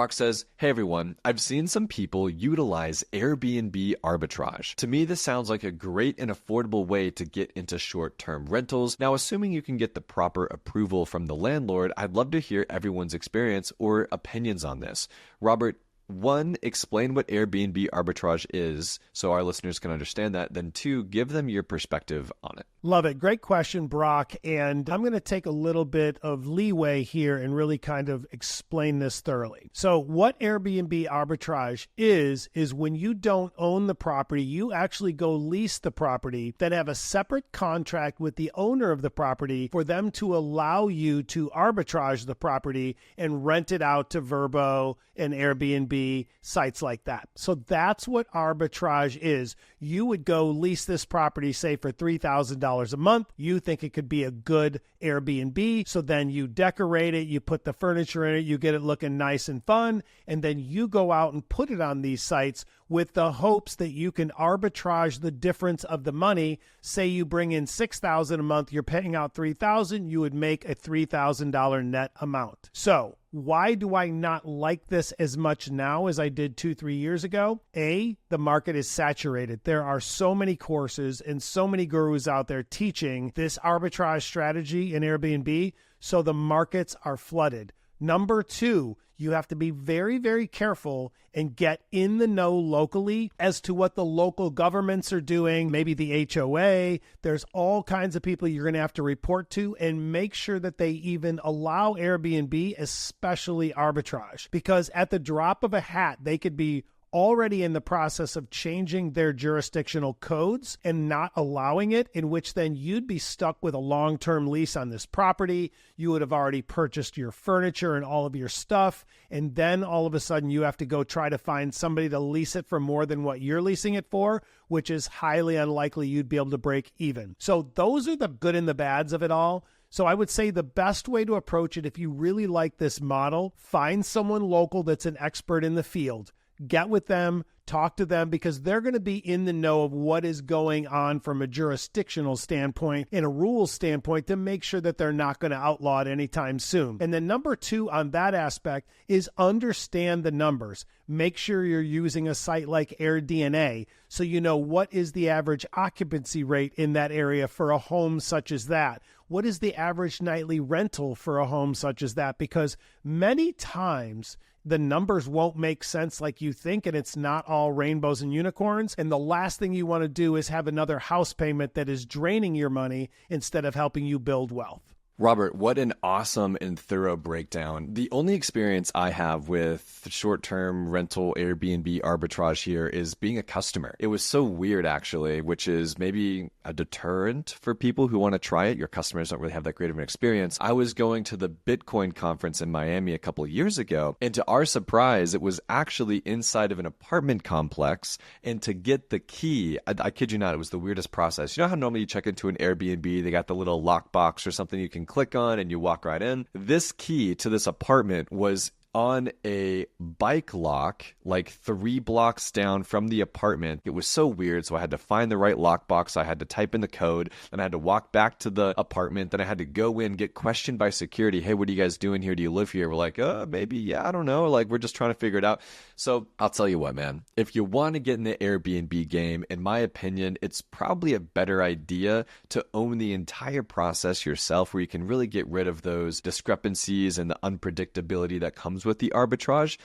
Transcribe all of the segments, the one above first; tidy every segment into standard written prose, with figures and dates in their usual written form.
Brock says, hey everyone, I've seen some people utilize Airbnb arbitrage. To me, this sounds like a great and affordable way to get into short-term rentals. Now, assuming you can get the proper approval from the landlord, I'd love to hear everyone's experience or opinions on this. Robert, one, explain what Airbnb arbitrage is so our listeners can understand that. Then two, give them your perspective on it. Love it. Great question, Brock. And I'm going to take a little bit of leeway here and really kind of explain this thoroughly. So what Airbnb arbitrage is when you don't own the property, you actually go lease the property, then have a separate contract with the owner of the property for them to allow you to arbitrage the property and rent it out to Vrbo and Airbnb, sites like that. So that's what arbitrage is. You would go lease this property, say for $3,000 a month. You think it could be a good Airbnb. So then you decorate it, you put the furniture in it, you get it looking nice and fun. And then you go out and put it on these sites with the hopes that you can arbitrage the difference of the money. Say you bring in $6,000 a month, you're paying out $3,000, you would make a $3,000 net amount. So why do I not like this as much now as I did 2-3 years ago? A, the market is saturated. There are so many courses and so many gurus out there teaching this arbitrage strategy in Airbnb, so the markets are flooded. Number two, you have to be very, very careful and get in the know locally as to what the local governments are doing, maybe the HOA. There's all kinds of people you're going to have to report to, and make sure that they even allow Airbnb, especially arbitrage, because at the drop of a hat, they could be already in the process of changing their jurisdictional codes and not allowing it, in which then you'd be stuck with a long-term lease on this property. You would have already purchased your furniture and all of your stuff, and then all of a sudden you have to go try to find somebody to lease it for more than what you're leasing it for, which is highly unlikely you'd be able to break even. So those are the good and the bads of it all. So I would say the best way to approach it, if you really like this model, find someone local that's an expert in the field. Get with them, talk to them, because they're going to be in the know of what is going on from a jurisdictional standpoint and a rules standpoint to make sure that they're not going to outlaw it anytime soon. And then number two on that aspect is understand the numbers. Make sure you're using a site like AirDNA so you know what is the average occupancy rate in that area for a home such as that. What is the average nightly rental for a home such as that? Because many times the numbers won't make sense like you think, and it's not all rainbows and unicorns. And the last thing you want to do is have another house payment that is draining your money instead of helping you build wealth. Robert, what an awesome and thorough breakdown. The only experience I have with short-term rental Airbnb arbitrage here is being a customer. It was so weird, actually, which is maybe a deterrent for people who want to try it. Your customers don't really have that great of an experience. I was going to the Bitcoin conference in Miami a couple of years ago, and to our surprise, it was actually inside of an apartment complex. And to get the key, I kid you not, it was the weirdest process. You know how normally you check into an Airbnb, they got the little lockbox or something you can click on and you walk right in? This key to this apartment was on a bike lock like 3 blocks down from the apartment. It was so weird. So I had to find the right lockbox. I had to type in the code, and I had to walk back to the apartment. Then I had to go in, get questioned by security. Hey, what are you guys doing here? Do you live here? We're like, maybe, yeah, I don't know. Like, we're just trying to figure it out. So I'll tell you what, man, if you want to get in the Airbnb game, in my opinion, it's probably a better idea to own the entire process yourself, where you can really get rid of those discrepancies and the unpredictability that comes with the arbitrage,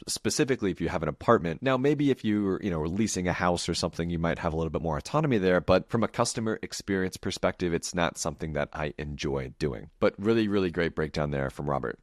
specifically if you have an apartment. Now, maybe if you were leasing a house or something, you might have a little bit more autonomy there. But from a customer experience perspective, it's not something that I enjoy doing. But really, really great breakdown there from Robert.